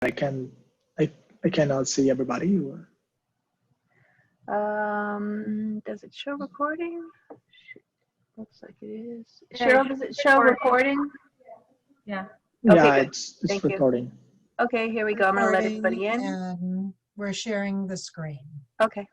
I can I cannot see everybody. Does it show recording? Looks like it is. Cheryl, does it show recording? Yeah. Yeah, Okay, good. it's Thank you. recording. Okay, here we go. I'm gonna let everybody in. And we're sharing the screen. Okay.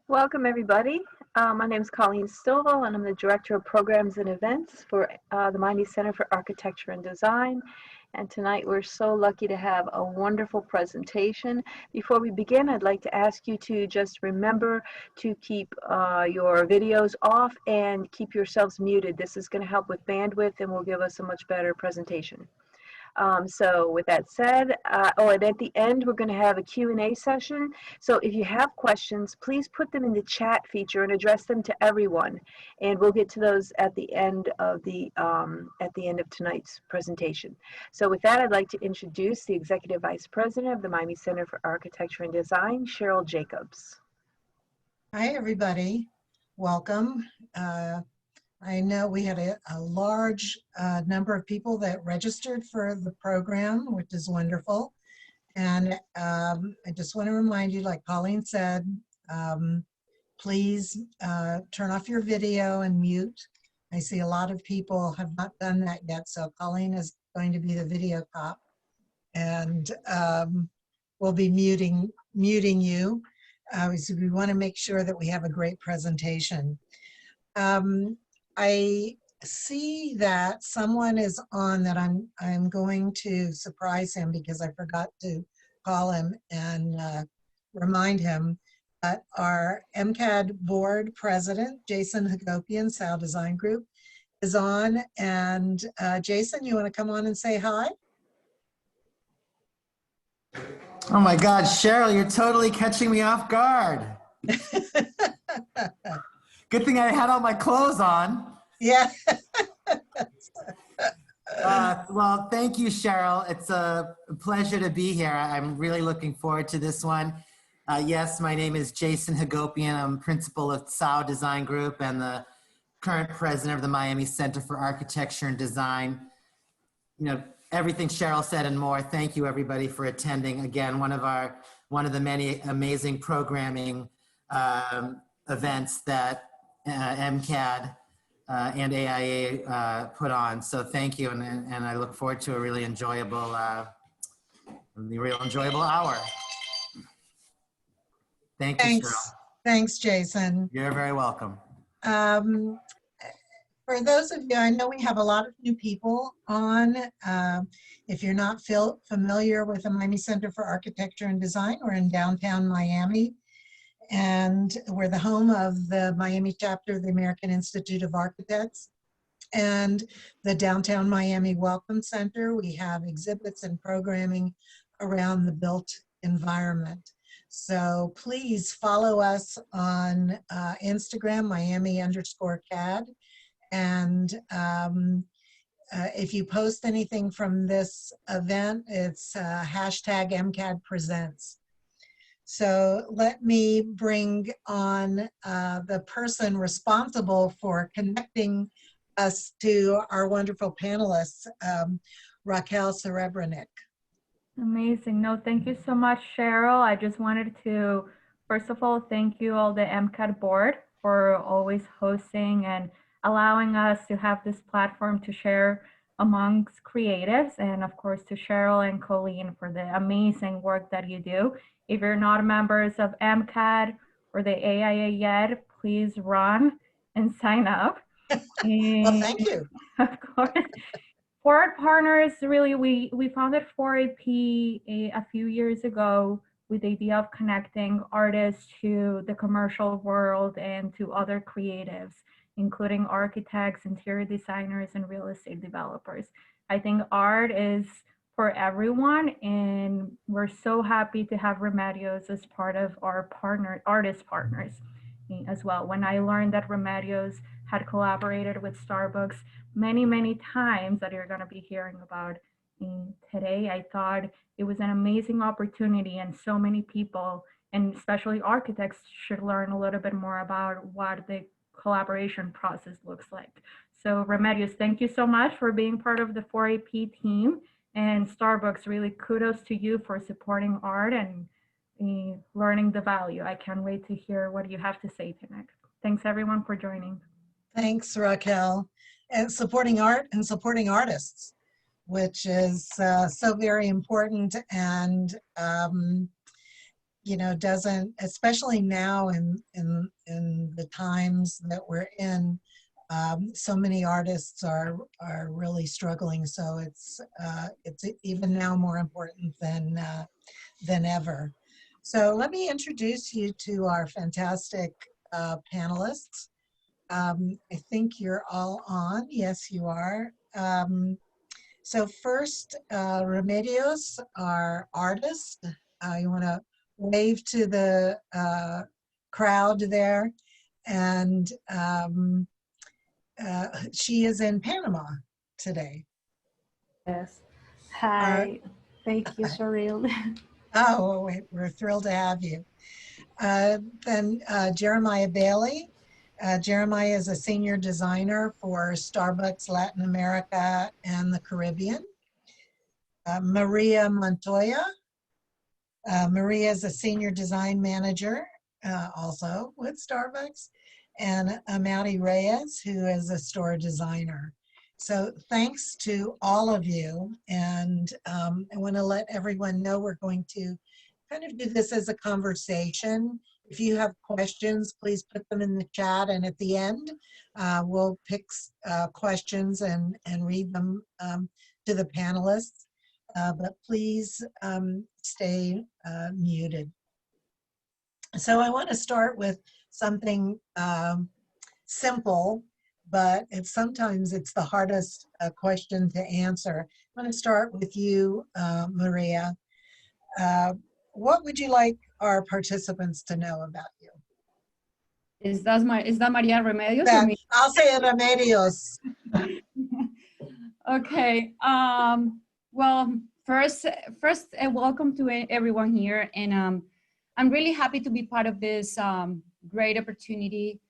Welcome, everybody. My name is Colleen Stovall, and I'm the Director of Programs and Events for the Miami Center for Architecture and Design. And tonight we're so lucky to have a wonderful presentation. Before we begin, I'd like to ask you to just remember to keep your videos off and keep yourselves muted. This is going to help with bandwidth and will give us a much better presentation. So with that said, and at the end, we're going to have a Q&A session. So if you have questions, please put them in the chat feature and address them to everyone. And we'll get to those at the end of tonight's presentation. So with that, I'd like to introduce the Executive Vice President of the Miami Center for Architecture and Design, Cheryl Jacobs. Hi, everybody. Welcome. I know we had a large number of people that registered for the program, which is wonderful. And I just want to remind you, like Colleen said, please turn off your video and mute. I see a lot of people have not done that yet, so Colleen is going to be the video cop. And we'll be muting you. So we want to make sure that we have a great presentation. I see that someone is on that I'm going to surprise him because I forgot to call him and remind him. But our MCAD board president, Jason Hagopian, Sal Design Group, is on. And Jason, you want to come on and say hi? Oh my God, Cheryl, you're totally catching me off guard. Good thing I had all my clothes on. Yeah. Well, thank you, Cheryl. It's a pleasure to be here. I'm really looking forward to this one. Yes, my name is Jason Hagopian. I'm principal of SAO Design Group and the current president of the Miami Center for Architecture and Design. You know, everything Cheryl said and more. Thank you, everybody, for attending. Again, one of the many amazing programming events that MCAD and AIA put on. So thank you, and I look forward to a really enjoyable, hour. Thank you, Cheryl. Thanks, Jason. You're very welcome. For those of you, I know we have a lot of new people on. If you're not familiar with the Miami Center for Architecture and Design, we're in downtown Miami. And we're the home of the Miami chapter of the American Institute of Architects and the Downtown Miami Welcome Center. We have exhibits and programming around the built environment. So please follow us on Instagram, Miami_CAD. And if you post anything from this event, it's hashtag MCAD Presents. So let me bring on the person responsible for connecting us to our wonderful panelists, Raquel Serebrnik. Amazing. No, thank you so much, Cheryl. I just wanted to, first of all, thank you all the MCAT board for always hosting and allowing us to have this platform to share amongst creatives, and of course to Cheryl and Colleen for the amazing work that you do. If you're not members of MCAT or the AIA yet, please run and sign up. Well, thank you. Of course. For our partners, really, we founded 4AP a few years ago with the idea of connecting artists to the commercial world and to other creatives, including architects, interior designers, and real estate developers. I think art is for everyone, and we're so happy to have Remidios as part of our artist partners as well. When I learned that Remidios had collaborated with Starbucks many times that you're going to be hearing about today, I thought it was an amazing opportunity, and so many people, and especially architects, should learn a little bit more about what the collaboration process looks like. So Remidios, thank you so much for being part of the 4AP team, and Starbucks, really kudos to you for supporting art and learning the value. I can't wait to hear what you have to say tonight. Thanks everyone for joining. Thanks, Raquel. And supporting art and supporting artists, which is so very important, and you know, doesn't, especially now in the times that we're in, so many artists are really struggling. So it's even now more important than ever. So let me introduce you to our fantastic panelists. I think you're all on. Yes, you are. So first, Remidios, our artist. You want to wave to the crowd there. And she is in Panama today. Yes. Hi. Thank you, Cheryl. Oh, wait, we're thrilled to have you. Then Jeremiah Bailey. Jeremiah is a senior designer for Starbucks Latin America and the Caribbean. Maria Montoya. Maria is a senior design manager also with Starbucks. And Amaury Reyes, who is a store designer. So thanks to all of you. And I want to let everyone know we're going to kind of do this as a conversation. If you have questions, please put them in the chat. And at the end, we'll pick questions and read them to the panelists. But please stay muted. So I want to start with something simple, but sometimes it's the hardest question to answer. I'm going to start with you, Maria. What would you like our participants to know about you? Is that Maria Remedios or me? I'll say Remedios. Okay. Well, first, welcome to everyone here, and I'm really happy to be part of this great opportunity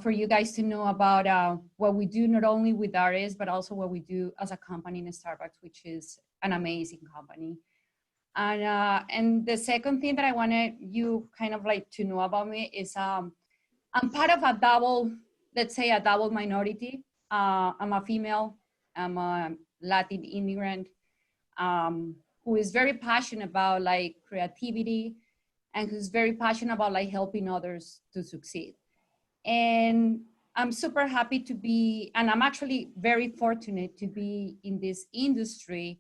for you guys to know about what we do, not only with artists, but also what we do as a company in Starbucks, which is an amazing company. And the second thing that I wanted you kind of like to know about me is I'm part of a double, let's say a double minority. I'm a female, I'm a Latin immigrant who is very passionate about like creativity and who's very passionate about like helping others to succeed. And I'm super happy to be, and I'm actually very fortunate to be in this industry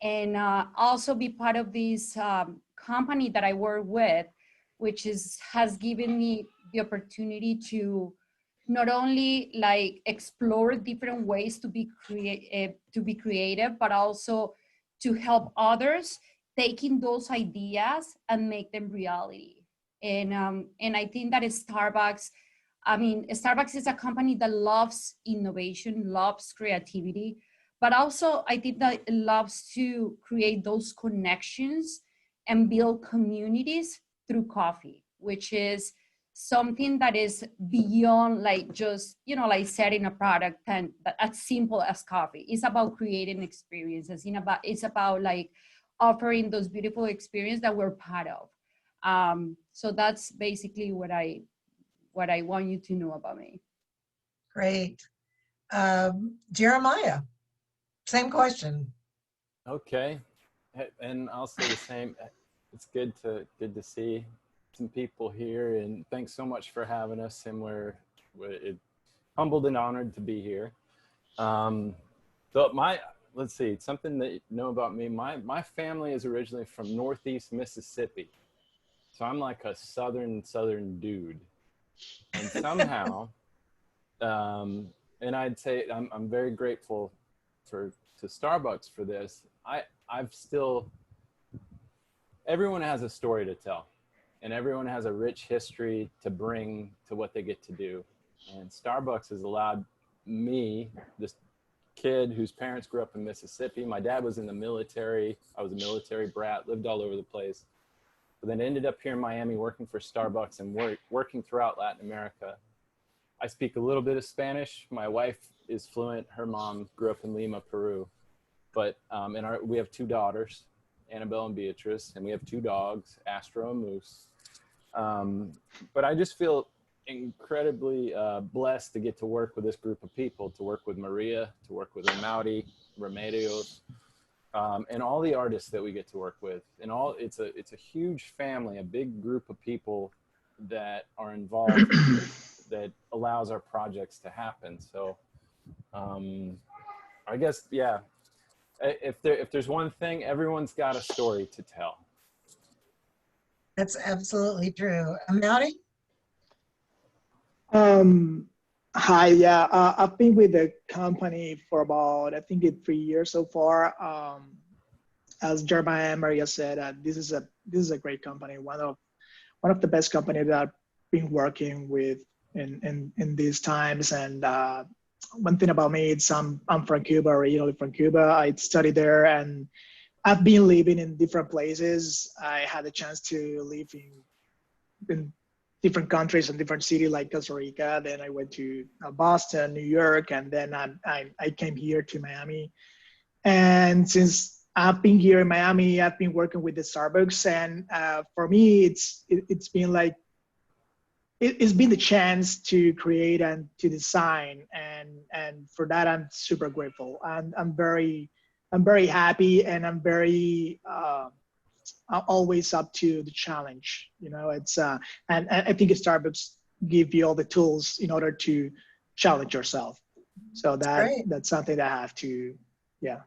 and also be part of this company that I work with, which has given me the opportunity to not only like explore different ways to be creative, but also to help others taking those ideas and make them reality. And I think that Starbucks is a company that loves innovation, loves creativity, but also I think that it loves to create those connections and build communities through coffee, which is something that is beyond like just, you know, like setting a product and as simple as coffee. It's about creating experiences. It's about like offering those beautiful experiences that we're part of. So that's basically what I want you to know about me. Great. Jeremiah, same question. Okay, and I'll say the same. It's good to see some people here, and thanks so much for having us. And we're humbled and honored to be here. So let's see, something that you know about me. My family is originally from Northeast Mississippi, so I'm like a southern dude, and somehow, and I'd say I'm very grateful to Starbucks for this. Everyone has a story to tell, and everyone has a rich history to bring to what they get to do. And Starbucks has allowed me, this kid whose parents grew up in Mississippi. My dad was in the military. I was a military brat, lived all over the place, but then ended up here in Miami working for Starbucks and working throughout Latin America. I speak a little bit of Spanish. My wife is fluent. Her mom grew up in Lima, Peru. But we have 2 daughters, Annabelle and Beatrice, and we have 2 dogs, Astro and Moose. But I just feel incredibly blessed to get to work with this group of people, to work with Maria, to work with Amaury, Remidios, and all the artists that we get to work with. And it's a huge family, a big group of people that are involved that allows our projects to happen. So I guess, yeah, if there's one thing, everyone's got a story to tell. That's absolutely true. Amaury? Hi, yeah, I've been with the company for about, I think 3 years so far. As Jeremiah and Maria said, this is a great company, one of the best companies that I've been working with in these times. And one thing about me, I'm from Cuba, originally from Cuba. I studied there, and I've been living in different places. I had a chance to live in different countries and different cities like Costa Rica. Then I went to Boston, New York, and then I came here to Miami. And since I've been here in Miami, I've been working with the Starbucks, and for me, it's been like it's been the chance to create and to design, and for that I'm super grateful. I'm very happy, and I'm very always up to the challenge. You know, it's and I think Starbucks give you all the tools in order to challenge yourself. So that's something that I have to, yeah.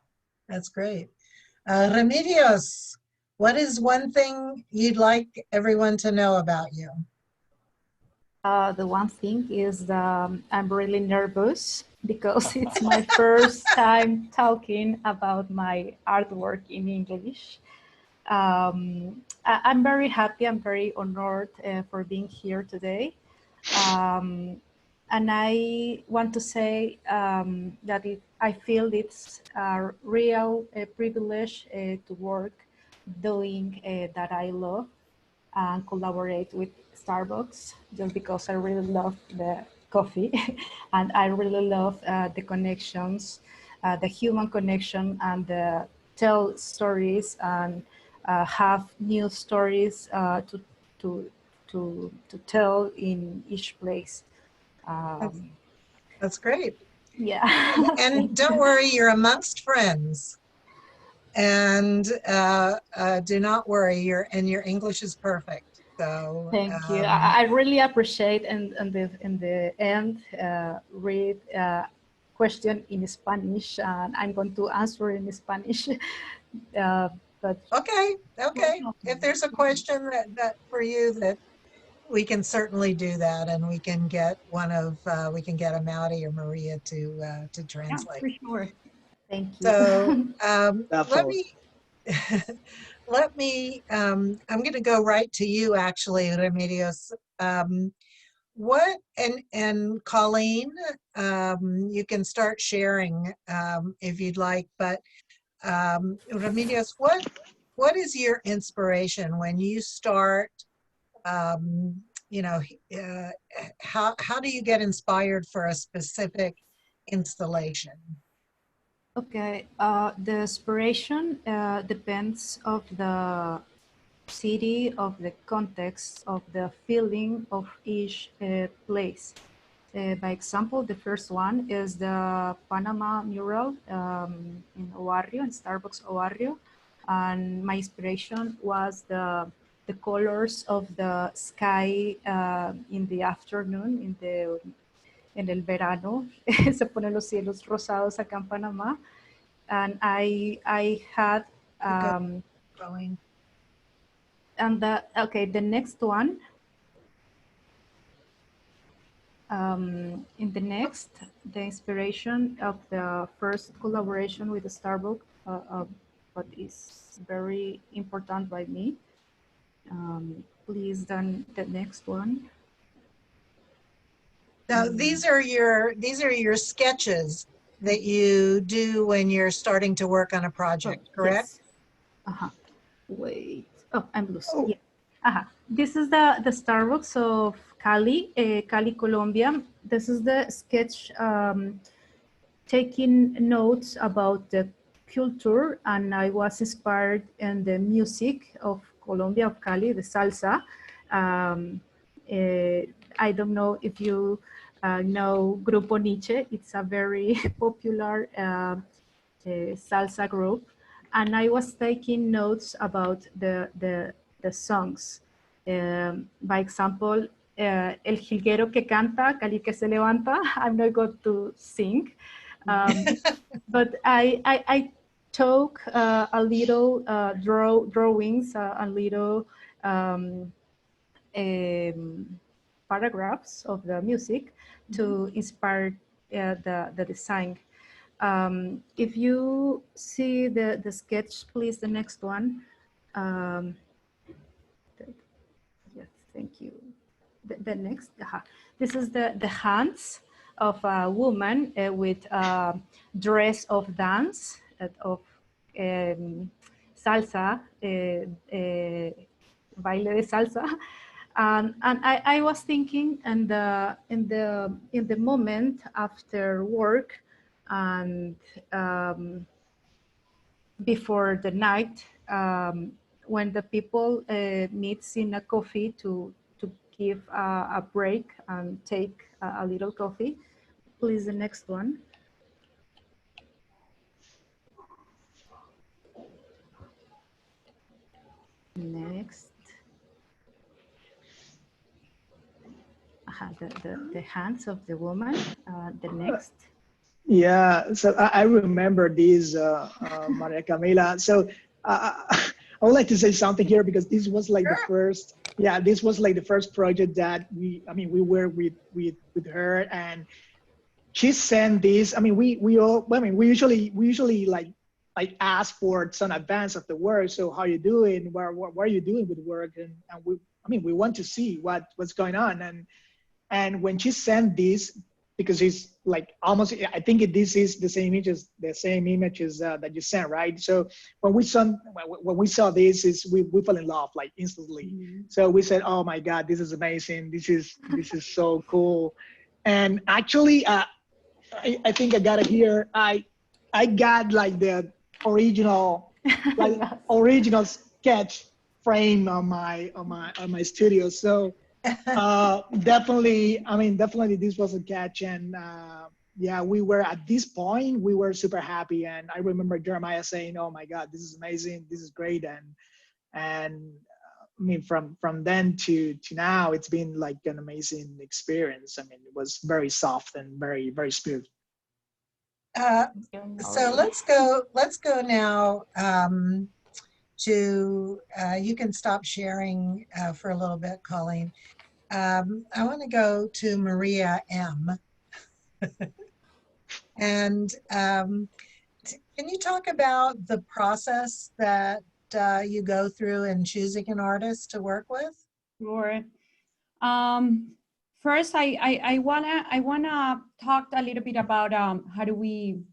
That's great. Remidios, what is one thing you'd like everyone to know about you? The one thing is I'm really nervous because it's my first time talking about my artwork in English. I'm very happy, I'm very honored for being here today. And I want to say that I feel it's a real privilege to work doing that I love and collaborate with Starbucks, just because I really love the coffee and I really love the connections, the human connection, and tell stories and have new stories to tell in each place. That's great. Yeah. And don't worry, you're amongst friends. And do not worry, your English is perfect. So thank you. I really appreciate in the end read question in Spanish, and I'm going to answer in Spanish. But okay. If there's a question that for you, that we can certainly do that, and we can get we can get Amaury or Maria to translate. Yeah, for sure. Thank you. So let me I'm going to go right to you, actually, Remidios. What and Colleen, you can start sharing if you'd like, but Remidios, what is your inspiration when you start you know, how do you get inspired for a specific installation? Okay, the inspiration depends of the city, of the context, of the feeling of each place. By example, the first one is the Panama mural in Oarrio, in Starbucks Oarrio. And my inspiration was the colors of the sky in the afternoon, en el verano. Se ponen los cielos rosados acá en Panamá. And I had, Going. and the next one, in the next, the inspiration of the first collaboration with the Starbucks, but is very important by me. Please, then the next one. Now, these are your sketches that you do when you're starting to work on a project, correct? Yes. Wait. Oh, I'm loose. Oh. Yeah. This is the Starbucks of Cali, Cali, Colombia. This is the sketch taking notes about the culture, and I was inspired in the music of Colombia, of Cali, the salsa. I don't know if you know Grupo Nietzsche. It's a very popular salsa group, and I was taking notes about the songs. By example, El Jilguero que canta, Cali que se levanta. I'm not going to sing, but I took a little drawings, a little paragraphs of the music to inspire the design. If you see the sketch, please, the next one. Yes, thank you. The next, this is the hands of a woman with a dress of dance, of salsa, baile de salsa. And I was thinking in the moment after work and before the night, when the people meets in a coffee to give a break and take a little coffee. Please, the next one. Next. The hands of the woman. The next. Yeah, so I remember these, Maria Camila. So I would like to say something here because this was like the first, this was like the first project that we were with her, and she sent this. we usually like ask for some advance of the work. So how you doing? What are you doing with work? And we want to see what's going on. And when she sent this, because it's like almost, I think this is the same images that you sent, right? So when we saw this, we fell in love like instantly. Mm-hmm. So we said, oh my God, this is amazing. This is so cool. And actually, I think I got it here. I got like the original, original sketch frame on my studio. So definitely this was a catch. And we were at this point, we were super happy. And I remember Jeremiah saying, oh my God, this is amazing, this is great. And from then to now, it's been like an amazing experience. It was very soft and very, very smooth. So let's go now to, you can stop sharing for a little bit, Colleen. I want to go to Maria M. And can you talk about the process that you go through in choosing an artist to work with? Sure. First, I wanna talk a little bit about how do we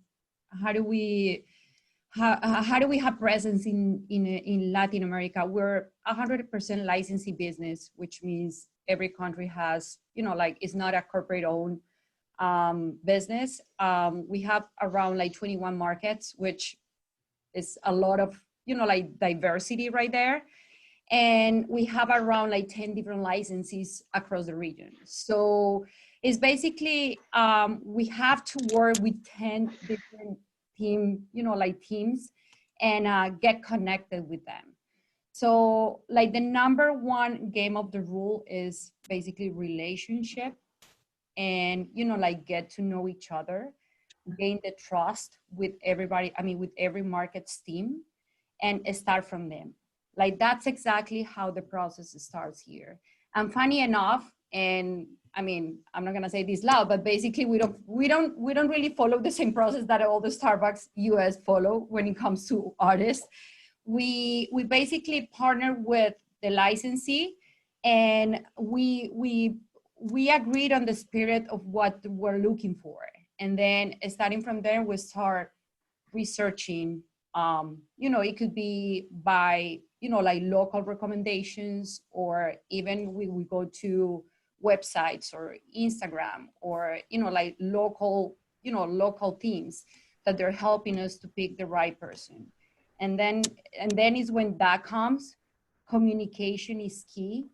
have presence in Latin America. We're 100% licensing business, which means every country has, like it's not a corporate owned business. We have around like 21 markets, which is a lot of, like diversity right there. And we have around like 10 different licenses across the region. So it's basically, we have to work with 10 different teams and get connected with them. So like the number one game of the rule is basically relationship and, like get to know each other, gain the trust with everybody, with every market's team, and start from them. Like that's exactly how the process starts here. And funny enough, and I'm not gonna say this loud, but basically we don't really follow the same process that all the Starbucks US follow when it comes to artists. We basically partner with the licensee, and we agreed on the spirit of what we're looking for. And then starting from there, we start researching. It could be by, like local recommendations, or even we go to websites or Instagram, or, like local teams that they're helping us to pick the right person. And then is when that comes, communication is key.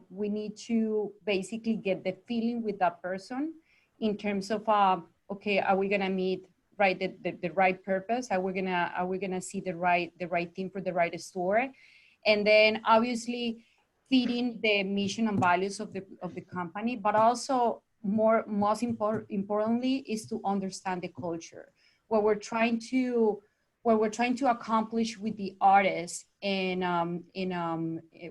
We need to basically get the feeling with that person in terms of, okay, are we gonna meet right the right purpose? Are we gonna see the right thing for the right store? And then obviously feeding the mission and values of the company, but also most importantly is to understand the culture. What we're trying to accomplish with the artists and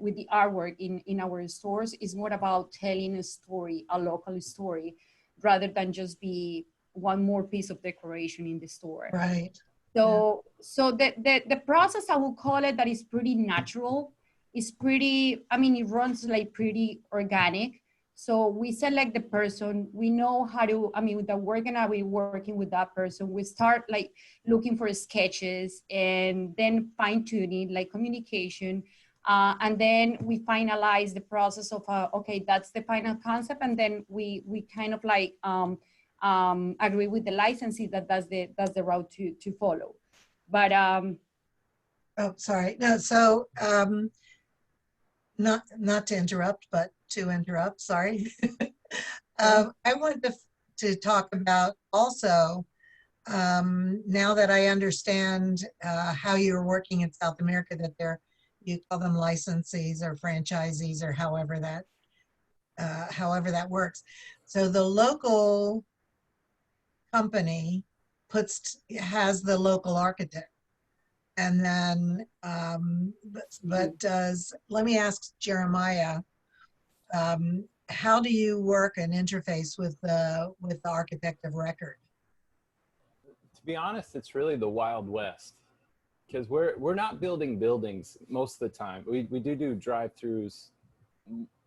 with the artwork in our stores is more about telling a story, a local story, rather than just be one more piece of decoration in the store. Right. So the process, I will call it, that is pretty natural. It's pretty, it runs like pretty organic. So we select the person, we know how to, that we're gonna be working with that person. We start like looking for sketches and then fine tuning, like communication. And then we finalize the process of, okay, that's the final concept. And then we kind of like agree with the licensee that that's the route to follow. But oh, sorry. No, so not to interrupt, but to interrupt, sorry. I wanted to talk about also, now that I understand how you're working in South America, that you call them licensees or franchisees or however that works. So the local company has the local architect. And then, let me ask Jeremiah, how do you work and interface with the architect of record? To be honest, it's really the Wild West, because we're not building buildings most of the time. We do drive-throughs,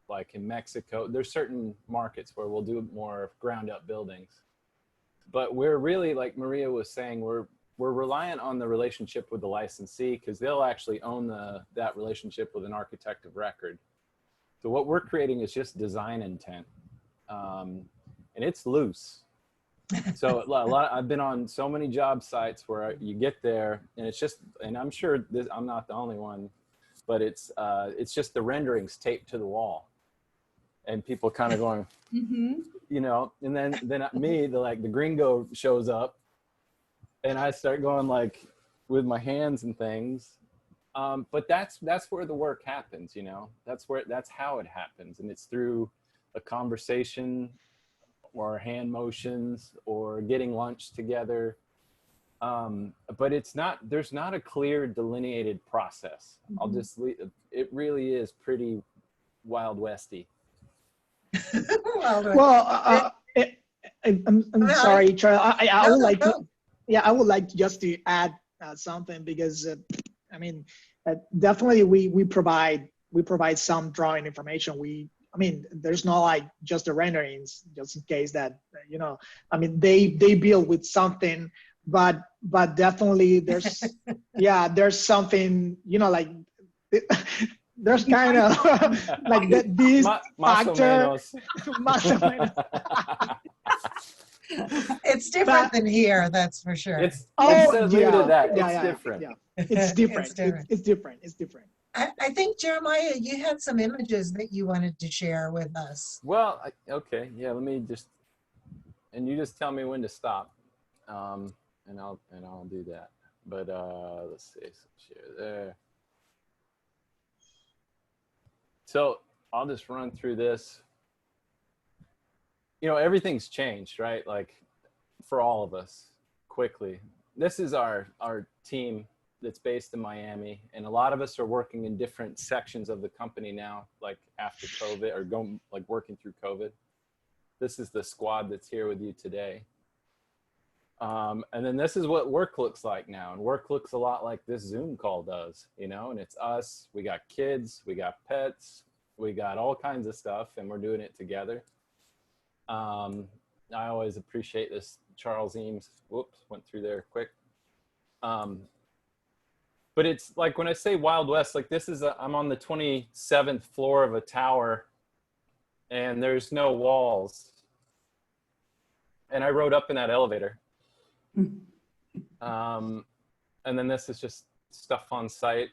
like in Mexico. There's certain markets where we'll do more ground up buildings, but we're really, like Maria was saying, we're reliant on the relationship with the licensee, because they'll actually own that relationship with an architect of record. So what we're creating is just design intent, and it's loose. So I've been on so many job sites where you get there and it's just, and I'm sure I'm not the only one, but it's just the renderings taped to the wall, and people kind of going, and then the gringo shows up, and I start going like with my hands and things. But that's where the work happens, that's how it happens. And it's through a conversation or hand motions or getting lunch together. But there's not a clear delineated process. I'll just leave, it really is pretty Wild Westy. Well, I'm sorry, Cheryl. I would like to, I would like just to add something, because definitely we provide some drawing information. There's not like just the renderings, just in case that they build with something, but definitely there's there's something, like there's kind of like this Más o factor. menos. Más o menos. It's different than here, that's for sure. It's Oh, leave it yeah. at that. Yeah, It's yeah, different. yeah. It's different. It's different. It's different. It's different. I think, Jeremiah, you had some images that you wanted to share with us. Well, okay, yeah. Let me just, and you just tell me when to stop, and I'll do that. But let's see, share there. So I'll just run through this. You know, everything's changed, right? Like for all of us, quickly. This is our team that's based in Miami, and a lot of us are working in different sections of the company now, like after COVID or going like working through COVID. This is the squad that's here with you today. And then this is what work looks like now, and work looks a lot like this Zoom call does, you know, and it's us, we got kids, we got pets, we got all kinds of stuff, and we're doing it together. I always appreciate this. Charles Eames, whoops, went through there quick. But it's like when I say Wild West, like this is, I'm on the 27th floor of a tower and there's no walls. And I rode up in that elevator. And then this is just stuff on site.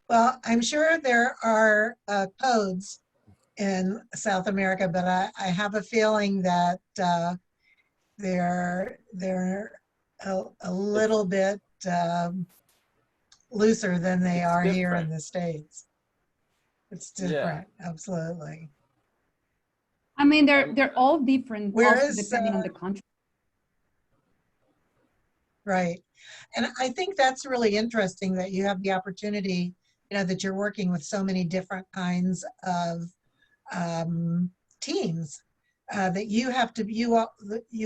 Well, I'm sure there are codes in South America, but I have a feeling that they're a little bit looser than they are here in the States. It's different, absolutely. I mean, they're all different, Whereas, depending on the country. Right. And I think that's really interesting that you have the opportunity, you know, that you're working with so many different kinds of teams that you have to, you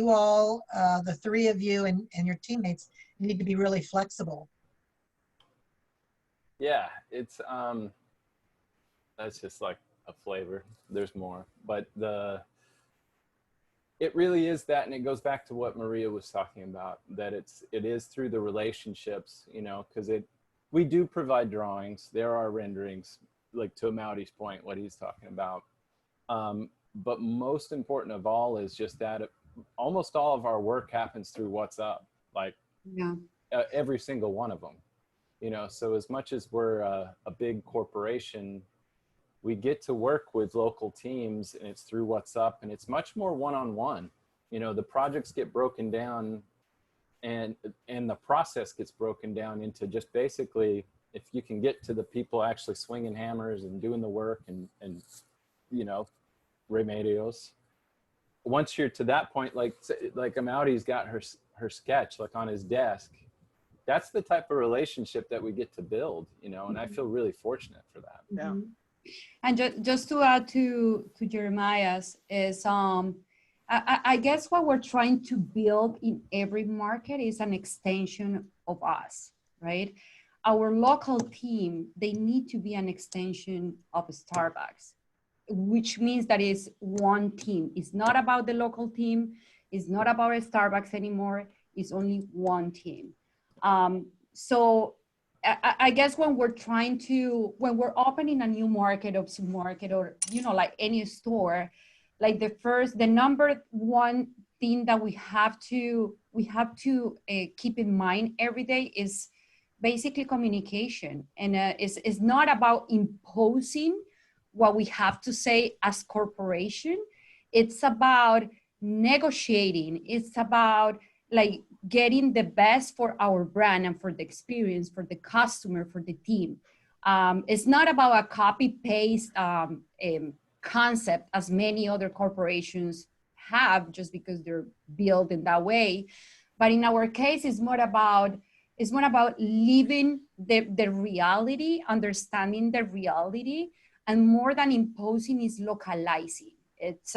all, the three of you and your teammates need to be really flexible. Yeah, it's, that's just like a flavor. There's more, but it really is that, and it goes back to what Maria was talking about, that it is through the relationships, you know, because we do provide drawings. There are renderings, like to Amaury's point, what he's talking about. But most important of all is just that almost all of our work happens through WhatsApp, like every single one of them, you know. So as much as we're a big corporation, we get to work with local teams, and it's through WhatsApp, and it's much more one-on-one. You know, the projects get broken down, and the process gets broken down into just basically, if you can get to the people actually swinging hammers and doing the work and you know, Remidios. Once you're to that point, like Amaury's got her sketch like on his desk, that's the type of relationship that we get to build, you know, and I feel really fortunate for that. Yeah. And just to add to Jeremiah's is, I guess what we're trying to build in every market is an extension of us, right? Our local team, they need to be an extension of Starbucks, which means that it's one team. It's not about the local team. It's not about Starbucks anymore. It's only one team. So I guess when we're opening a new market or supermarket, or, you know, like any store, like the number one thing that we have to keep in mind every day is basically communication. And it's not about imposing what we have to say as corporation. It's about negotiating. It's about like getting the best for our brand and for the experience, for the customer, for the team. It's not about a copy-paste concept as many other corporations have, just because they're built in that way. But in our case, it's more about living the reality, understanding the reality, and more than imposing is localizing. It's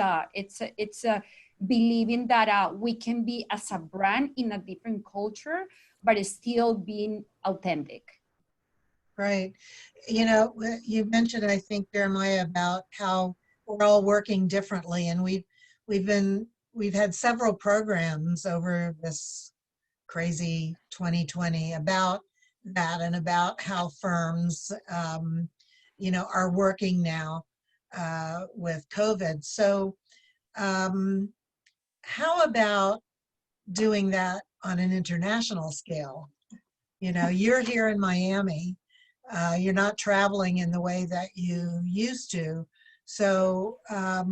believing that we can be as a brand in a different culture, but still being authentic. Right. You know, you mentioned, I think, Jeremiah, about how we're all working differently, and we've had several programs over this crazy 2020 about that and about how firms, are working now with COVID. So how about doing that on an international scale? You're here in Miami. You're not traveling in the way that you used to. So has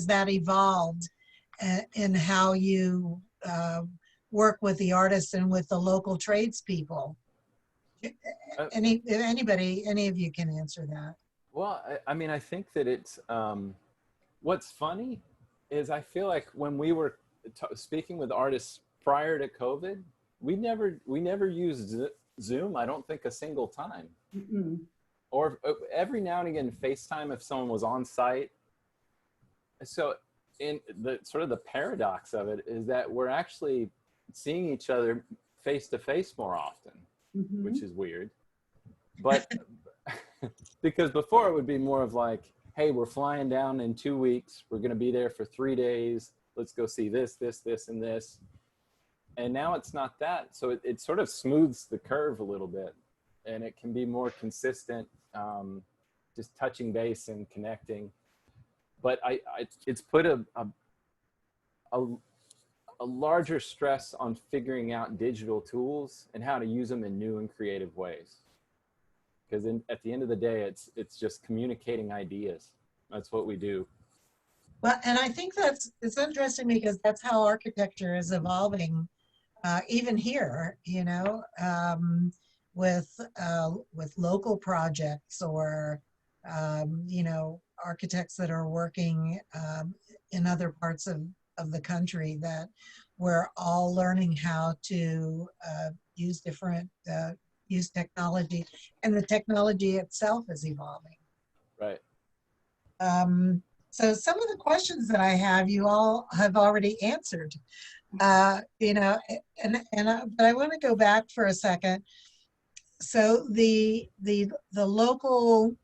that evolved in how you work with the artists and with the local tradespeople? Any of you can answer that. Well, I mean, I think that it's, what's funny is I feel like when we were speaking with artists prior to COVID, we never used Zoom, I don't think a single time. Mm-mm. Or every now and again, FaceTime if someone was on site. So in the sort of the paradox of it is that we're actually seeing each other face to face more often, Mm-hmm. which is weird. But because before it would be more of like, hey, we're flying down in 2 weeks. We're going to be there for 3 days. Let's go see this, and this. And now it's not that. So it sort of smooths the curve a little bit, and it can be more consistent, just touching base and connecting. But it's put a larger stress on figuring out digital tools and how to use them in new and creative ways. Because at the end of the day, it's just communicating ideas. That's what we do. Well, and I think it's interesting because that's how architecture is evolving, even here, with local projects or, architects that are working in other parts of the country, that we're all learning how to use technology, and the technology itself is evolving. Right. So some of the questions that I have, you all have already answered, but I want to go back for a second. So the local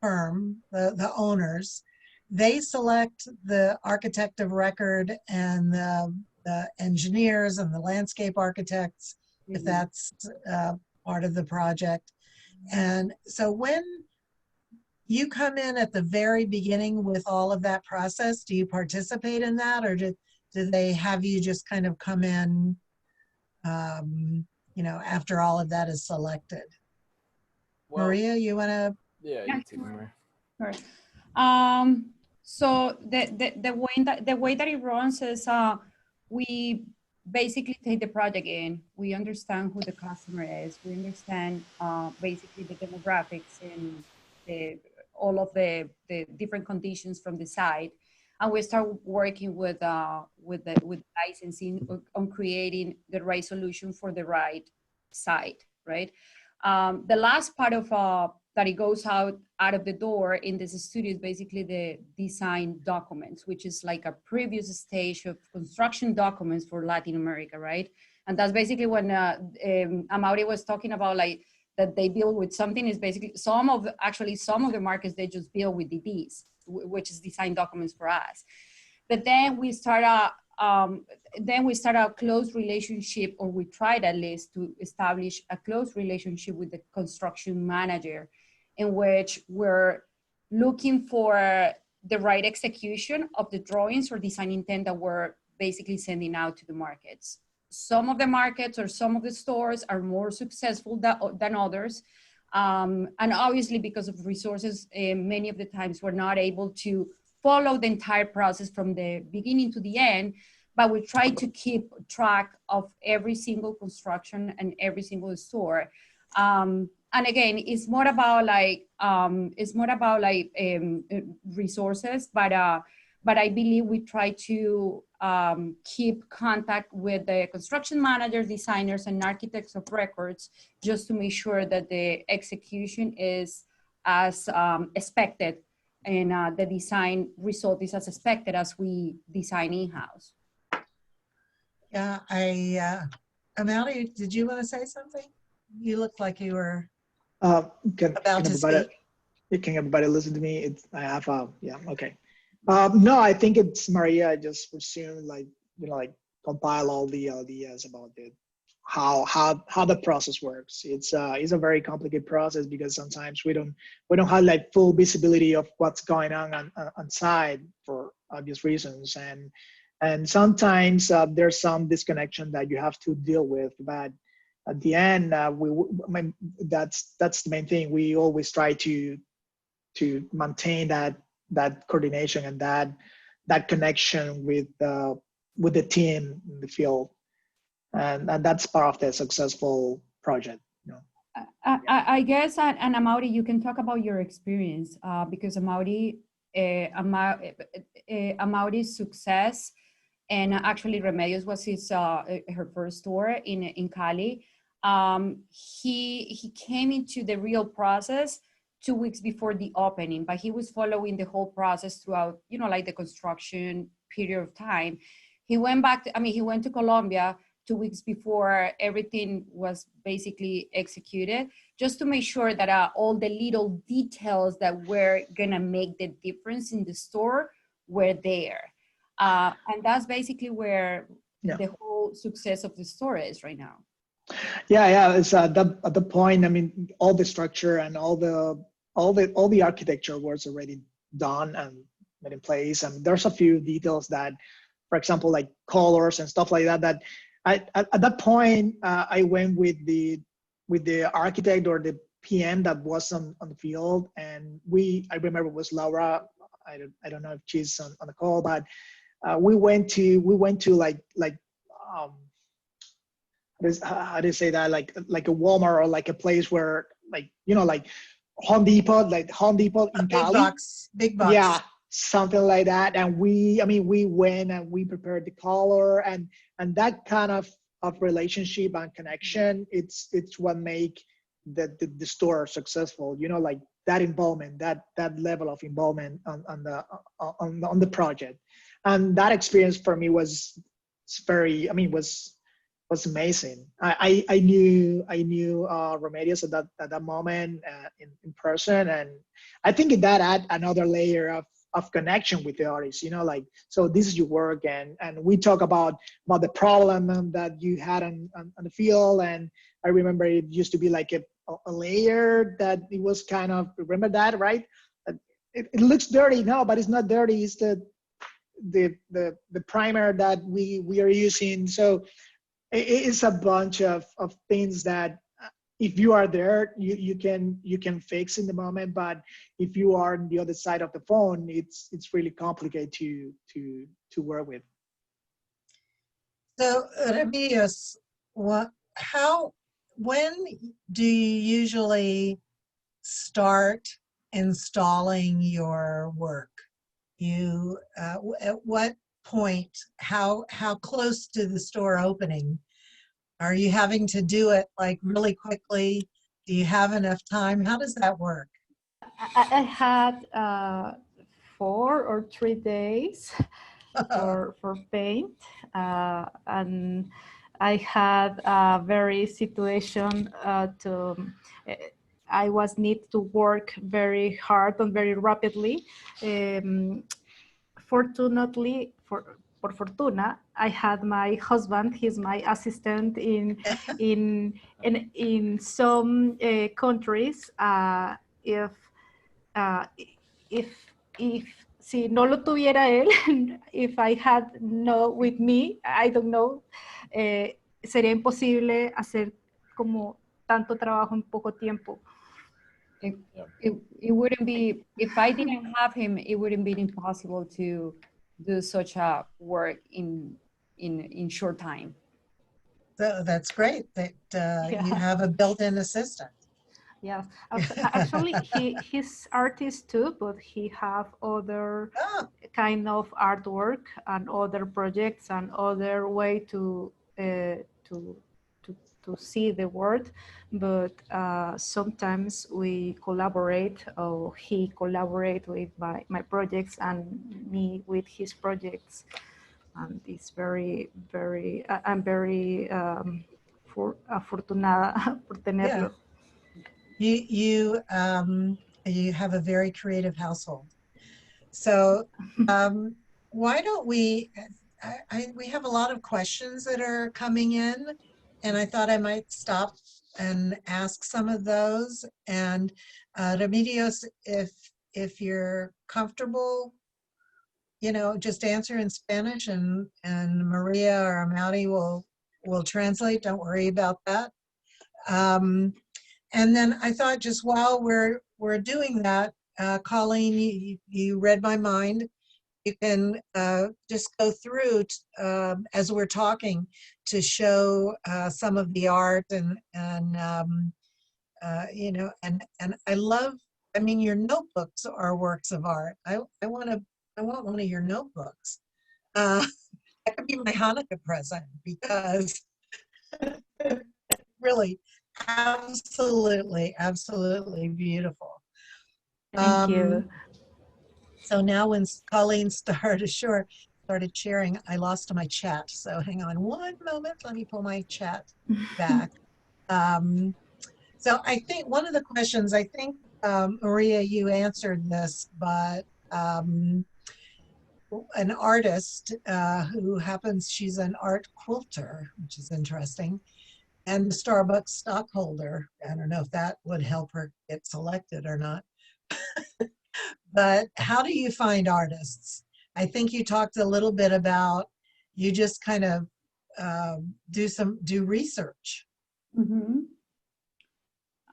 firm, the owners, they select the architect of record and the engineers and the landscape architects, Mm-hmm. if that's part of the project. And so when you come in at the very beginning with all of that process, do you participate in that, or do they have you just kind of come in, after all of that is selected? Well, Maria, you want to? Yeah, you take it, Maria. Sure. So the way that it runs is we basically take the project in. We understand who the customer is. We understand basically the demographics and all of the different conditions from the site, and we start working with licensing on creating the right solution for the right site. Right. The last part of that it goes out of the door in this studio is basically the design documents, which is like a previous stage of construction documents for Latin America, right? And that's basically when Amaury was talking about, like, that they build with something is basically some of the markets, they just build with DDs, which is design documents for us. But then we start a close relationship, or we tried at least to establish a close relationship with the construction manager, in which we're looking for the right execution of the drawings or design intent that we're basically sending out to the markets. Some of the markets or some of the stores are more successful than others. And obviously because of resources, many of the times we're not able to follow the entire process from the beginning to the end, but we try to keep track of every single construction and every single store. And again, it's more about resources, but I believe we try to keep contact with the construction managers, designers, and architects of records, just to make sure that the execution is as expected, and the design result is as expected as we design in-house. Yeah, Amaury, did you want to say something? You looked like you were about to speak. Can everybody listen to me? Okay. No, I think it's Maria just presumed like, like compile all the ideas about it, how the process works. It's a very complicated process because sometimes we don't have like full visibility of what's going on site for obvious reasons, and sometimes there's some disconnection that you have to deal with. But at the end, I mean, that's the main thing. We always try to maintain that coordination and that connection with the team in the field, and that's part of the successful project. I guess, and Amaury, you can talk about your experience because Amaury's success, and actually Remidios was her first store in Cali. He came into the real process 2 weeks before the opening, but he was following the whole process throughout, like the construction period of time. He went he went to Colombia 2 weeks before everything was basically executed, just to make sure that all the little details that were gonna make the difference in the store were there. And that's basically where the whole success of the store is right now. Yeah. It's at the point. I mean, all the structure and all the architecture was already done and made in place. And there's a few details that, for example, like colors and stuff like that. That at that point, I went with the architect or the PM that was on the field, and I remember it was Laura. I don't know if she's on the call, but we went to how do you say that, like a Walmart or like a place where like Home Depot in Cali. Big box. Yeah, something like that. And we went and we prepared the color and that kind of relationship and connection. It's what make the store successful. Like that involvement, that level of involvement on the project, and that experience for me was was amazing. I knew Remidios at that moment in person, and I think that add another layer of connection with the artist. Like, so this is your work, and we talk about the problem that you had on the field, and I remember it used to be like a layer that it was kind of, remember that, right? It looks dirty now, but it's not dirty. It's the primer that we are using. So it's a bunch of things that if you are there, you can fix in the moment. But if you are on the other side of the phone, it's really complicated to work with. So Remidios, when do you usually start installing your work? At what point, how close to the store opening are you having to do it, like really quickly? Do you have enough time? How does that work? I had 4 or 3 days for paint, and I had a very situation I was need to work very hard and very rapidly. Fortunately, for fortuna, I had my husband. He's my assistant in some countries. If si no lo tuviera él, if I had no with me, I don't know, sería imposible hacer como tanto trabajo en poco tiempo. It wouldn't be, if I didn't have him, it wouldn't be impossible to do such a work in short time. So that's great that you have a built-in assistant. Yes, actually, he's artist too, but he have other kind of artwork and other projects and other way to see the world. But sometimes we collaborate, or he collaborate with my projects and me with his projects, and it's very, very. I'm very afortunada por tenerlo. You have a very creative household. So why don't we, we have a lot of questions that are coming in, and I thought I might stop and ask some of those. And Remidios, if you're comfortable, just answer in Spanish, and Maria or Amaury will translate. Don't worry about that. And then I thought, just while we're doing that, Colleen, you read my mind. You can just go through as we're talking to show some of the art and I love. I mean, your notebooks are works of art. I want one of your notebooks. That could be my Hanukkah present, because really, absolutely beautiful. Thank you. So now when Colleen started sharing, I lost my chat. So hang on one moment. Let me pull my chat back. So I think one of the questions, I think, Maria, you answered this, but an artist who happens, she's an art quilter, which is interesting, and the Starbucks stockholder. I don't know if that would help her get selected or not. But how do you find artists? I think you talked a little bit about, you just kind of do research. Mm-hmm.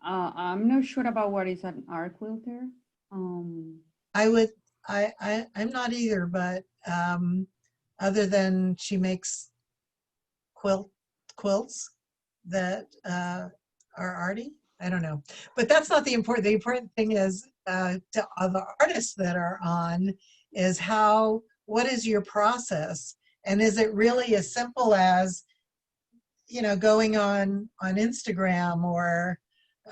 I'm not sure about what is an art quilter. I'm not either, but other than she makes quilts that are arty. I don't know, but that's not the important. The important thing is to the artists that are on is what is your process, and is it really as simple as going on Instagram, or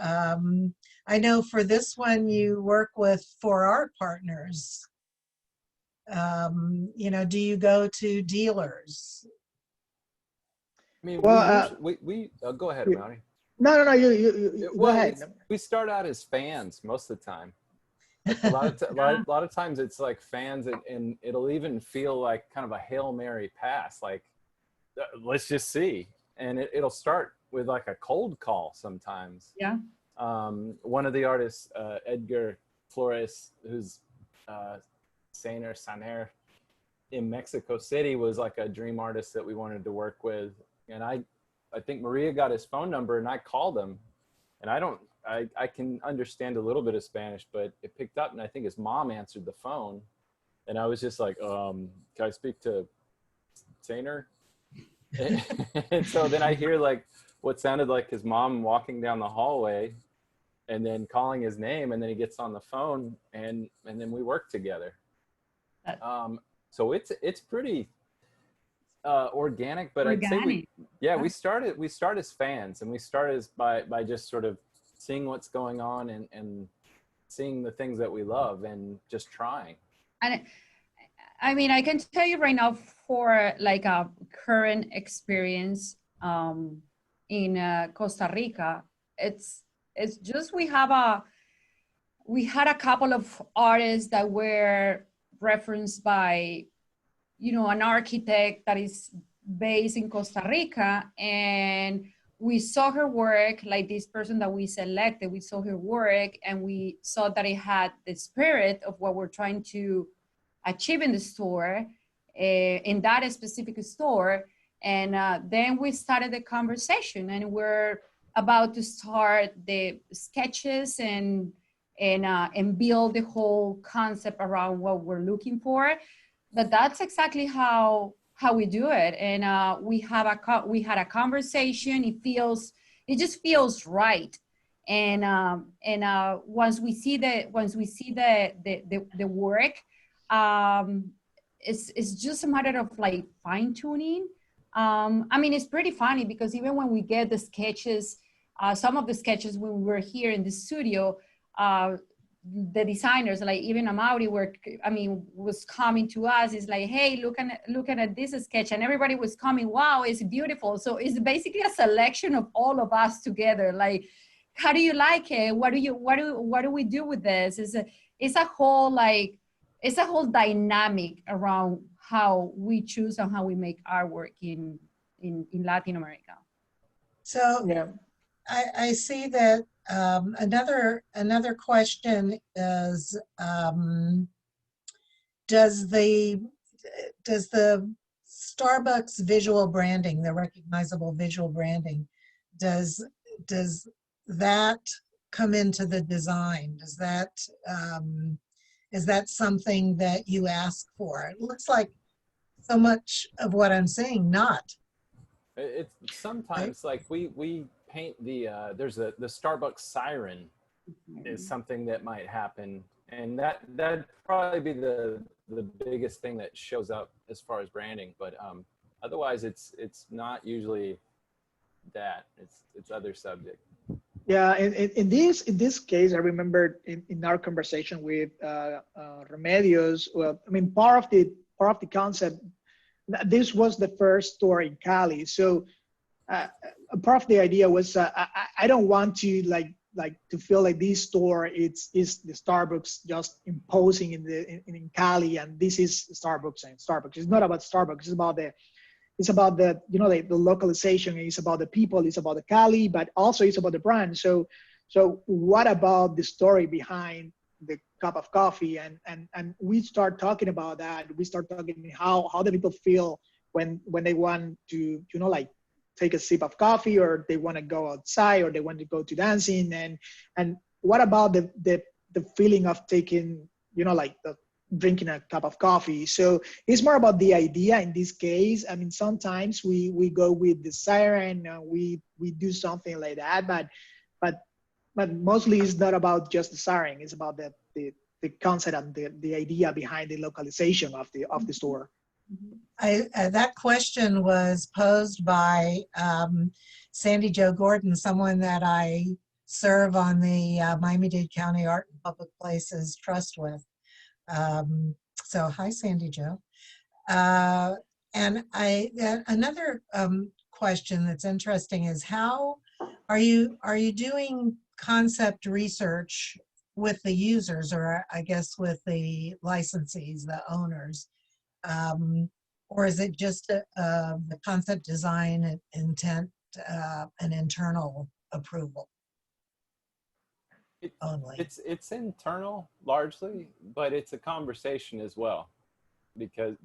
I know for this one you work with 4 art partners. Do you go to dealers? I mean, Well, we go ahead, Amaury. No, you go ahead. We start out as fans most of the time. Like a lot of times it's like fans, and it'll even feel like kind of a Hail Mary pass, like let's just see, and it'll start with like a cold call sometimes. Yeah. One of the artists, Edgar Flores, who's Saner in Mexico City, was like a dream artist that we wanted to work with, and I think Maria got his phone number, and I called him, and I can understand a little bit of Spanish, but it picked up, and I think his mom answered the phone, and I was just like, can I speak to Saner? And so then I hear like what sounded like his mom walking down the hallway, and then calling his name, and then he gets on the phone, and then we work together. So it's pretty organic, but organic. I'd say we start as fans, and we start by just sort of seeing what's going on and seeing the things that we love and just trying. And I mean, I can tell you right now, for like a current experience in Costa Rica, it's just we had a couple of artists that were referenced by an architect that is based in Costa Rica, and we saw her work, like this person that we selected, we saw her work, and we saw that it had the spirit of what we're trying to achieve in the store, in that specific store. And then we started the conversation, and we're about to start the sketches and build the whole concept around what we're looking for. But that's exactly how we do it. And we had a conversation. It just feels right. And once we see the work, it's just a matter of like fine tuning. I mean, it's pretty funny because even when we get the sketches, some of the sketches when we were here in the studio, the designers, like even Amaury, was coming to us. It's like, hey, looking at this sketch, and everybody was coming. Wow, it's beautiful. So it's basically a selection of all of us together. Like, how do you like it? What do we do with this? It's a whole like it's a whole dynamic around how we choose and how we make artwork in Latin America. So Yeah. I see that another question is, does the Starbucks visual branding, the recognizable visual branding, does that come into the design? Does that is that something that you ask for? It looks like so much of what I'm seeing not. It's sometimes like we paint the there's the Starbucks siren is something that might happen, and that'd probably be the biggest thing that shows up as far as branding. But otherwise, it's not usually that. It's other subject. Yeah, in this case, I remember in our conversation with Remidios. Well, I mean, part of the concept. This was the first store in Cali, so part of the idea was I don't want to like to feel like this store is the Starbucks just imposing in Cali, and this is Starbucks and Starbucks. It's not about Starbucks. It's about the you know the localization. It's about the people. It's about the Cali, but also it's about the brand. So what about the story behind the cup of coffee? And we start talking about that. We start talking how the people feel when they want to like take a sip of coffee, or they want to go outside, or they want to go to dancing, and what about the feeling of taking like drinking a cup of coffee. So it's more about the idea in this case. I mean, sometimes we go with the siren, we do something like that, but mostly it's not about just the siren. It's about the concept and the idea behind the localization of the store. That question was posed by Sandy Jo Gordon, someone that I serve on the Miami-Dade County Art and Public Places Trust with. So hi, Sandy Jo. And another question that's interesting is, how are you doing concept research with the users, or I guess with the licensees, the owners? Or is it just the concept design intent, an internal approval only? It's internal largely, but it's a conversation as well, because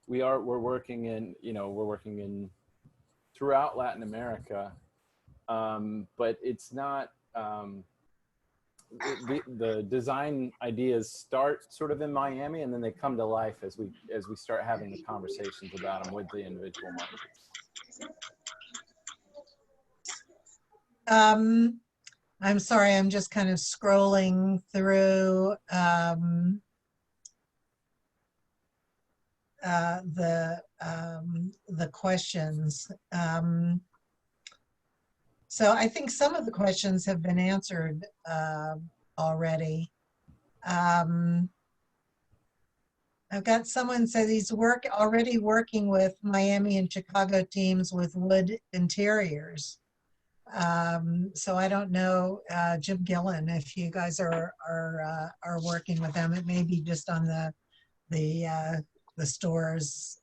we're working in throughout Latin America, but it's not. The design ideas start sort of in Miami, and then they come to life as we start having the conversations about them with the individual markets. I'm sorry, I'm just kind of scrolling through the questions. So I think some of the questions have been answered already. I've got someone says he's already working with Miami and Chicago teams with wood interiors. So I don't know, Jim Gillen, if you guys are working with them. It may be just on the stores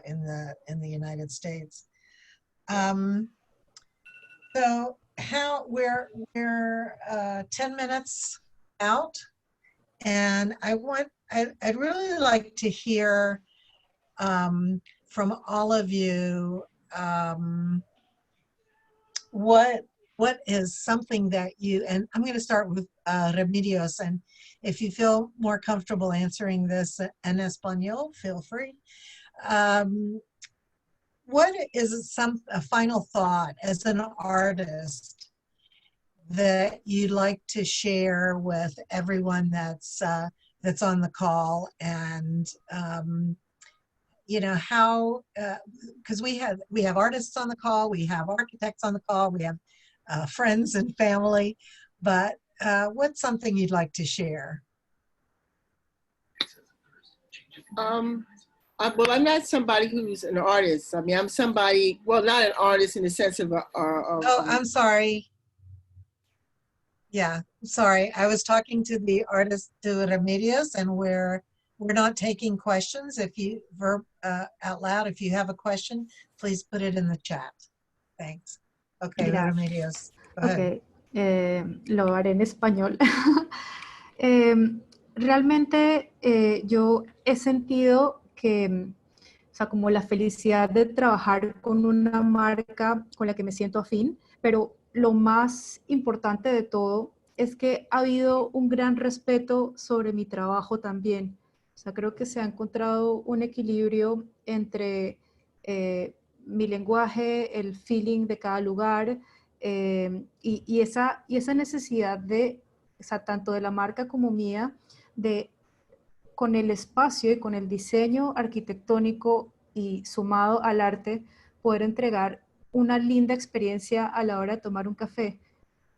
in the United States. So we're 10 minutes out, and I'd really like to hear from all of you what is something that you, and I'm going to start with Remidios, and if you feel more comfortable answering this en español, feel free. What is a final thought as an artist that you'd like to share with everyone that's on the call, and how, because we have artists on the call, we have architects on the call, we have friends and family, but what's something you'd like to share? Well, I'm not somebody who's an artist. I mean, I'm somebody, well, not an artist in the sense of oh, I'm sorry. Yeah, sorry. I was talking to the artist, to Remidios, and we're not taking questions. If you out loud, if you have a question, please put it in the chat. Thanks. Okay, Gracias. Remidios, go ahead. Ok, lo haré en español. Realmente yo he sentido que, o sea, como la felicidad de trabajar con una marca con la que me siento afín, pero lo más importante de todo es que ha habido un gran respeto sobre mi trabajo también. O sea, creo que se ha encontrado un equilibrio entre mi lenguaje, el feeling de cada lugar, y esa necesidad de, o sea, tanto de la marca como mía, de con el espacio y con el diseño arquitectónico y sumado al arte, poder entregar una linda experiencia a la hora de tomar un café.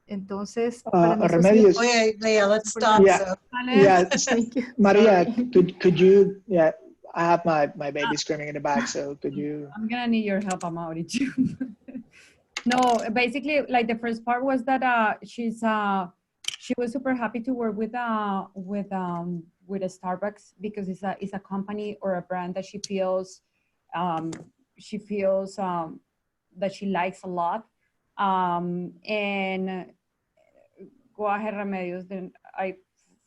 Entonces, para mí eso ha sido Remedios. Okay, Leah, let's stop. Yeah. So. Yeah. Thank you. Maria, Sorry. could you, yeah, I have my baby screaming in the back, so could you? I'm gonna need your help, Amaury, too. No, basically, like the first part was that she was super happy to work with a Starbucks because it's a company or a brand that she feels that she likes a lot. And go ahead, Remedios. Then I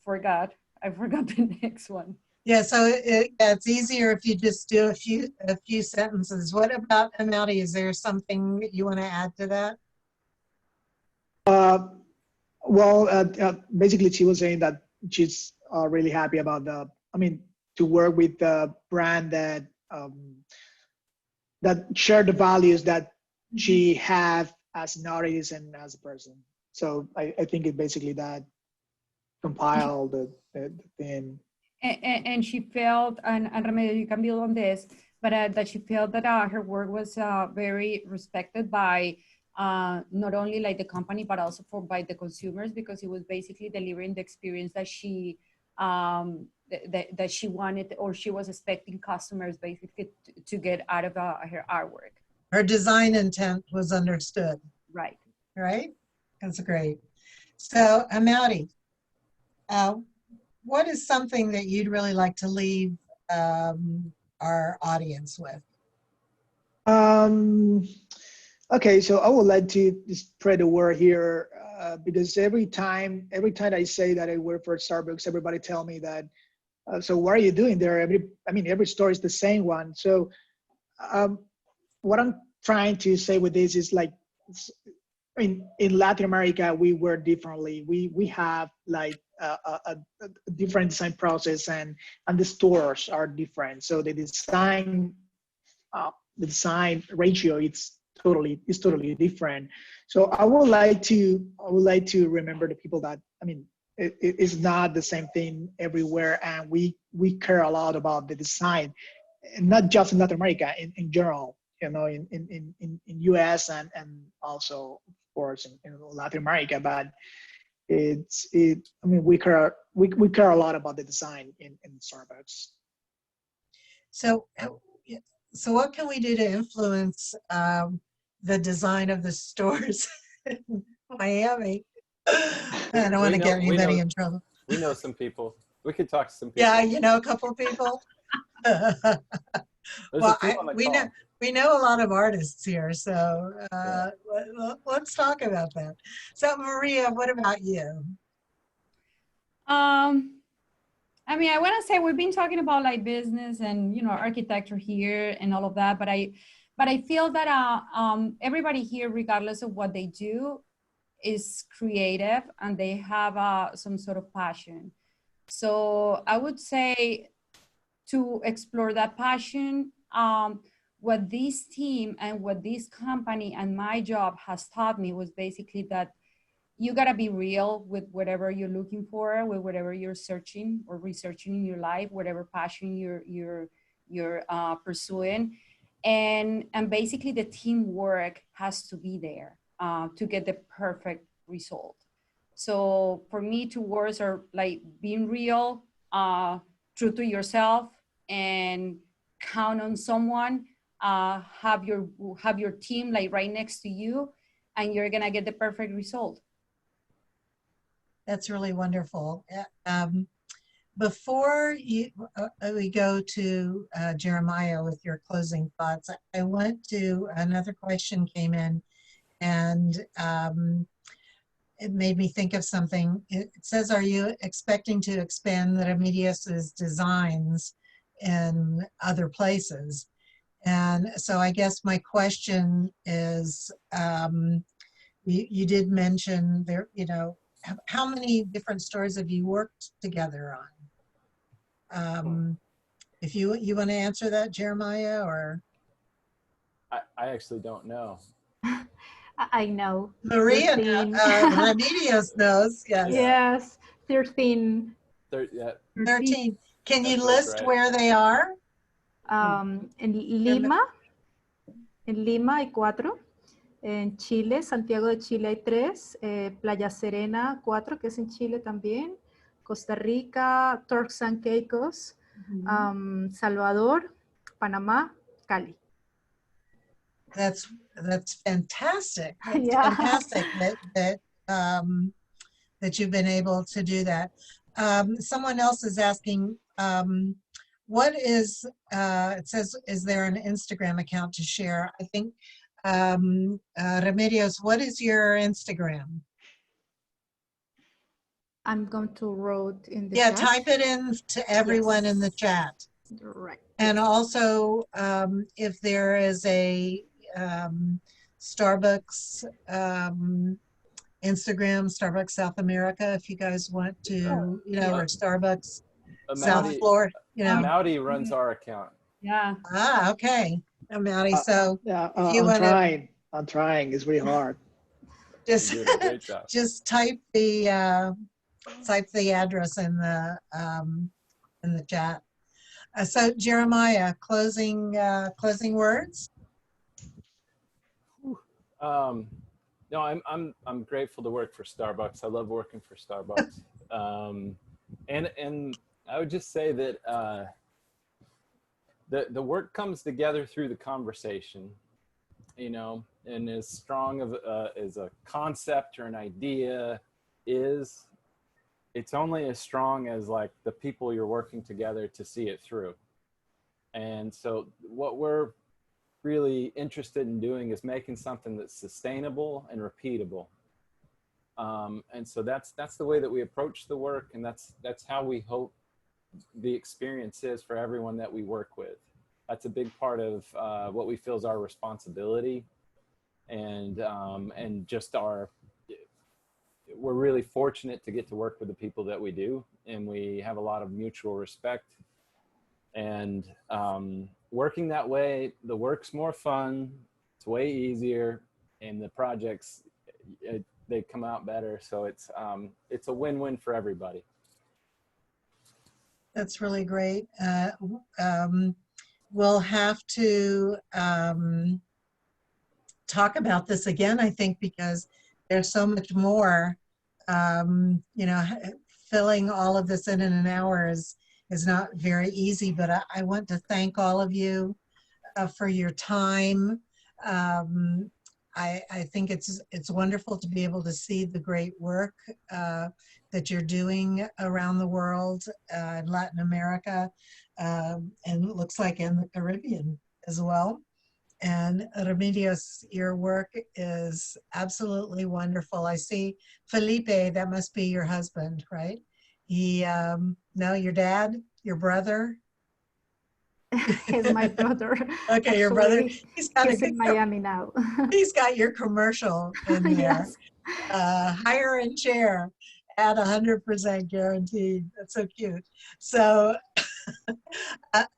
forgot the next one. Yeah, so it's easier if you just do a few sentences. What about Amaury? Is there something that you want to add to that? Basically, she was saying that she's really happy about to work with the brand that that share the values that she have as an artist and as a person. So I think it basically that compiled the thing. And she felt, and Remedio, you can build on this, but that she felt that her work was very respected by not only like the company, but also by the consumers, because it was basically delivering the experience that she that she wanted, or she was expecting customers basically to get out of her artwork. Her design intent was understood. Right. Right? That's great. So, Amaury, what is something that you'd really like to leave our audience with? Okay, so I would like to spread the word here because every time I say that I work for Starbucks, everybody tell me that. So what are you doing there? Every store is the same one. So what I'm trying to say with this is like, in Latin America, we work differently. We have like a different design process, and the stores are different. So the design ratio it's totally different. So I would like to remember the people that it's not the same thing everywhere, and we care a lot about the design, and not just in Latin America, in general. In US and also of course in Latin America, but we care a lot about the design in Starbucks. So what can we do to influence the design of the stores in Miami? I don't want to get anybody in trouble. We know some people. We could talk to some people. Yeah, you know a couple people. Well, we know a lot of artists here, so let's talk about that. So, Maria, what about you? I want to say we've been talking about like business and architecture here and all of that, but I feel that everybody here, regardless of what they do, is creative and they have some sort of passion. So I would say to explore that passion. What this team and what this company and my job has taught me was basically that you gotta be real with whatever you're looking for, with whatever you're searching or researching in your life, whatever passion you're pursuing, and basically the teamwork has to be there to get the perfect result. So for me, two words are like being real, true to yourself, and count on someone. Have your team like right next to you, and you're gonna get the perfect result. That's really wonderful. Before we go to Jeremiah with your closing thoughts, I went to another question came in, and it made me think of something. It says, are you expecting to expand the Remidios' designs in other places? And so I guess my question is, you did mention there, you know, how many different stores have you worked together on? If you want to answer that, Jeremiah, or? I actually don't know. I know. Maria, 13. Remidios knows, yes. Yes, 13. 13. Can you That feels list right. where they are? En Lima hay 4. En Chile, Santiago de Chile hay 3. Playa Serena 4, que es en Chile también. Costa Rica, Turks and Caicos, Salvador, Panamá, Cali. That's fantastic. That's Yeah. fantastic that you've been able to do that. Someone else is asking, what is, it says, is there an Instagram account to share? I think, Remidios, what is your Instagram? I'm going to write in the Yeah, chat. type it in to everyone in the chat. Right. And also, if there is a Starbucks Instagram, Starbucks South America, if you guys want to, you know, or Starbucks South Florida, you know. Amaury runs our account. Yeah. Ah, okay. Amaury, so Yeah, if you want to, I'm trying. It's really hard. just You're doing a great job. just type the address in the chat. So Jeremiah, closing words. No, I'm grateful to work for Starbucks. I love working for Starbucks. And I would just say that the work comes together through the conversation, you know, and as strong of as a concept or an idea is, it's only as strong as like the people you're working together to see it through. And so what we're really interested in doing is making something that's sustainable and repeatable. And so that's the way that we approach the work, and that's how we hope the experience is for everyone that we work with. That's a big part of what we feel is our responsibility, and just we're really fortunate to get to work with the people that we do, and we have a lot of mutual respect. And working that way, the work's more fun, it's way easier, and the projects, they come out better. So it's a win-win for everybody. That's really great. We'll have to talk about this again, I think, because there's so much more. You know, filling all of this in an hour is not very easy, but I want to thank all of you for your time. I think it's wonderful to be able to see the great work that you're doing around the world, in Latin America, and it looks like in the Caribbean as well. And Remidios, your work is absolutely wonderful. I see Felipe, that must be your husband, right? He, no, your dad, your brother? He's my brother. Okay, actually, your brother. He's got he's in Miami now. He's got your commercial in there. Yes. Hire and share at 100% guaranteed. That's so cute. So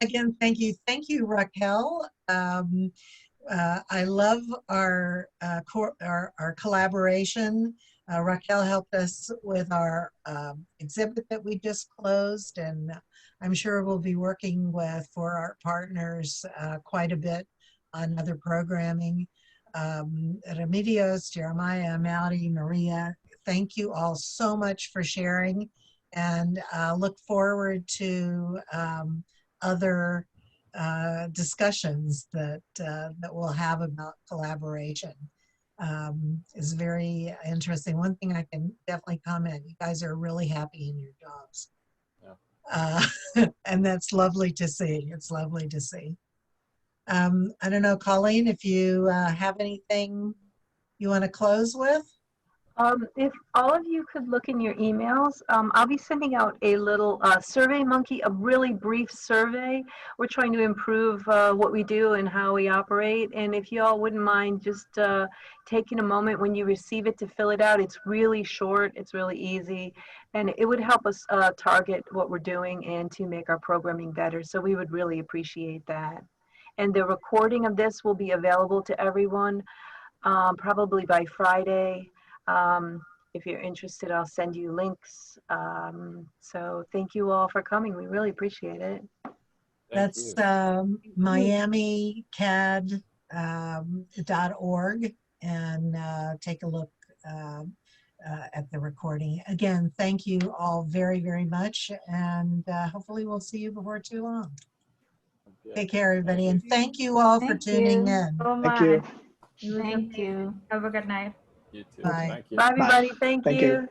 again, thank you. Thank you, Raquel. I love our collaboration. Raquel helped us with our exhibit that we just closed, and I'm sure we'll be working for our partners quite a bit on other programming. Remidios, Jeremiah, Amaury, Maria, thank you all so much for sharing, and look forward to other discussions that we'll have about collaboration. is very interesting. One thing I can definitely comment, you guys are really happy in your jobs. And that's lovely to see. It's lovely to see. I don't know, Colleen, if you have anything you want to close with? If all of you could look in your emails, I'll be sending out a little Survey Monkey, a really brief survey. We're trying to improve what we do and how we operate. And if you all wouldn't mind just taking a moment when you receive it to fill it out, it's really short, it's really easy, and it would help us target what we're doing and to make our programming better. So we would really appreciate that. And the recording of this will be available to everyone probably by Friday. If you're interested, I'll send you links. So thank you all for coming. We really appreciate it. That's miamicad.org, and take a look at the recording. Again, thank you all very, very much, and hopefully we'll see you before too long. Take care, everybody, and thank you all for tuning in. Thank you. Thank you. Have a good night. You too. Bye. Thank you. Bye, everybody. Thank you.